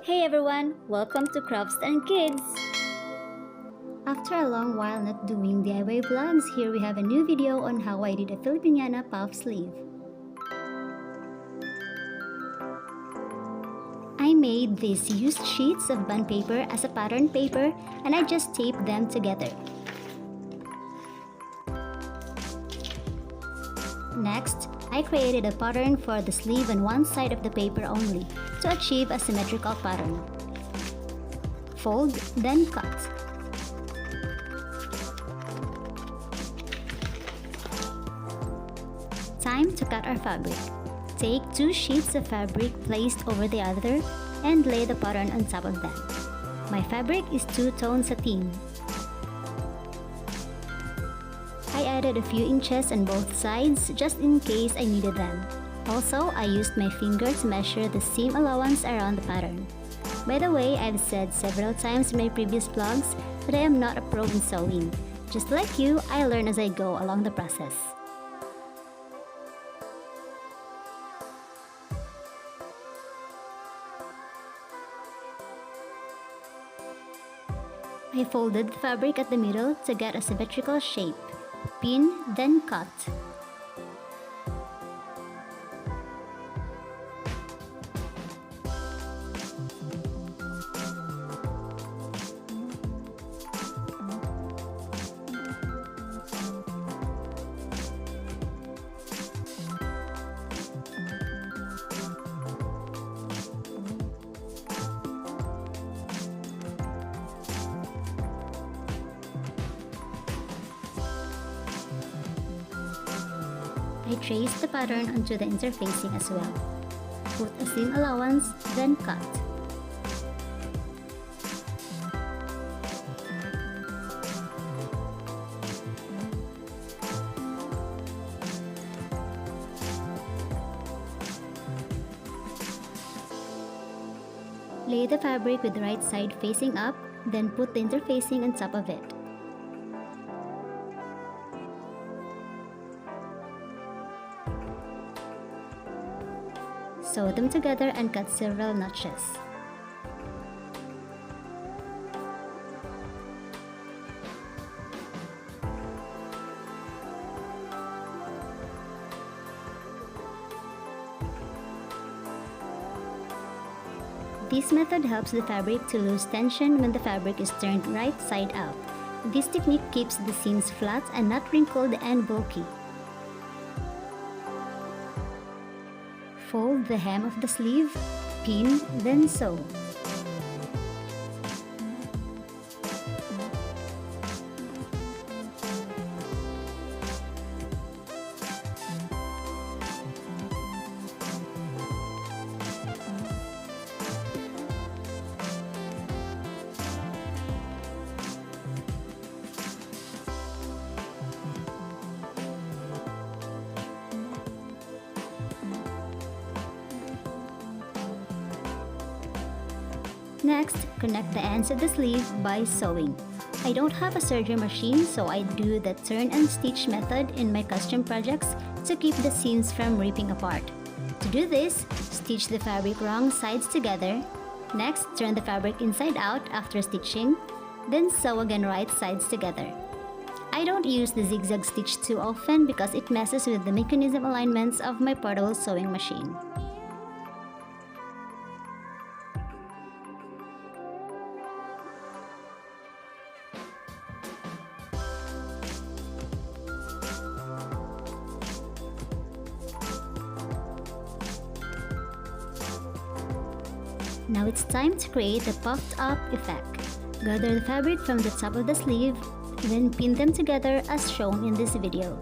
Hey everyone, welcome to Crafts and Kids! After a long while not doing DIY vlogs, here we have a new video on how I did a Filipiniana puff sleeve. I made these used sheets of bond paper as a pattern paper and I just taped them together. Next, I created a pattern for the sleeve on one side of the paper only to achieve a symmetrical pattern. Fold, then cut. Time to cut our fabric. Take 2 sheets of fabric placed over the other and lay the pattern on top of them. My fabric is two-tone sateen. I added a few inches on both sides just in case I needed them. Also, I used my finger to measure the seam allowance around the pattern. By the way, I've said several times in my previous vlogs that I am not a pro in sewing. Just like you, I learn as I go along the process. I folded the fabric at the middle to get a symmetrical shape. Pin, then cut. I traced the pattern onto the interfacing as well. Put a seam allowance, then cut. Lay the fabric with the right side facing up, then put the interfacing on top of it. Sew them together and cut several notches. This method helps the fabric to lose tension when the fabric is turned right side out. This technique keeps the seams flat and not wrinkled and bulky. Fold the hem of the sleeve, pin, then sew. Next, connect the ends of the sleeve by sewing. I don't have a serger machine, so I do the turn and stitch method in my custom projects to keep the seams from ripping apart. To do this, stitch the fabric wrong sides together. Next, turn the fabric inside out after stitching, then sew again right sides together. I don't use the zigzag stitch too often because it messes with the mechanism alignments of my portable sewing machine. Now it's time to create a puffed up effect. Gather the fabric from the top of the sleeve, then pin them together as shown in this video.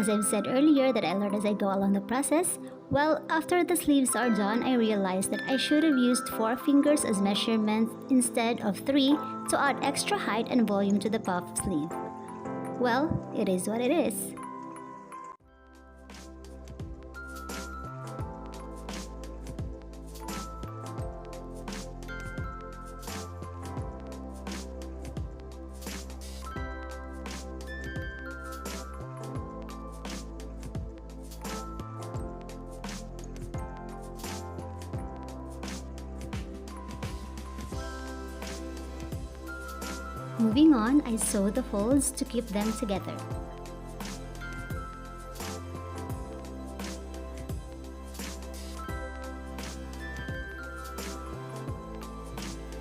As I've said earlier that I learned as I go along the process, well, after the sleeves are done, I realized that I should have used 4 fingers as measurement instead of 3 to add extra height and volume to the puff sleeve. Well, it is what it is. Moving on, I sew the folds to keep them together.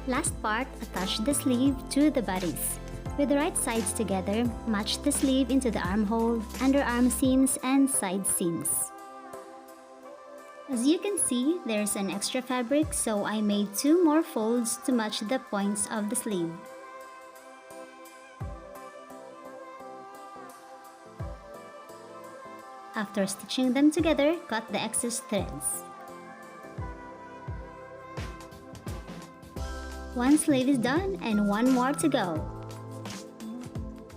Last part, attach the sleeve to the bodice. With the right sides together, match the sleeve into the armhole, underarm seams, and side seams. As you can see, there's an extra fabric, so I made 2 more folds to match the points of the sleeve. After stitching them together, cut the excess threads. One sleeve is done and 1 more to go.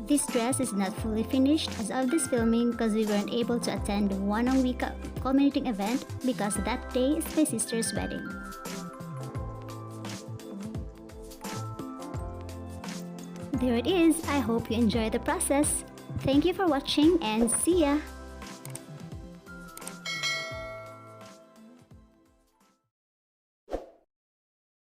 This dress is not fully finished as of this filming because we weren't able to attend one Wika culminating event because that day is my sister's wedding. There it is. I hope you enjoy the process. Thank you for watching and see ya!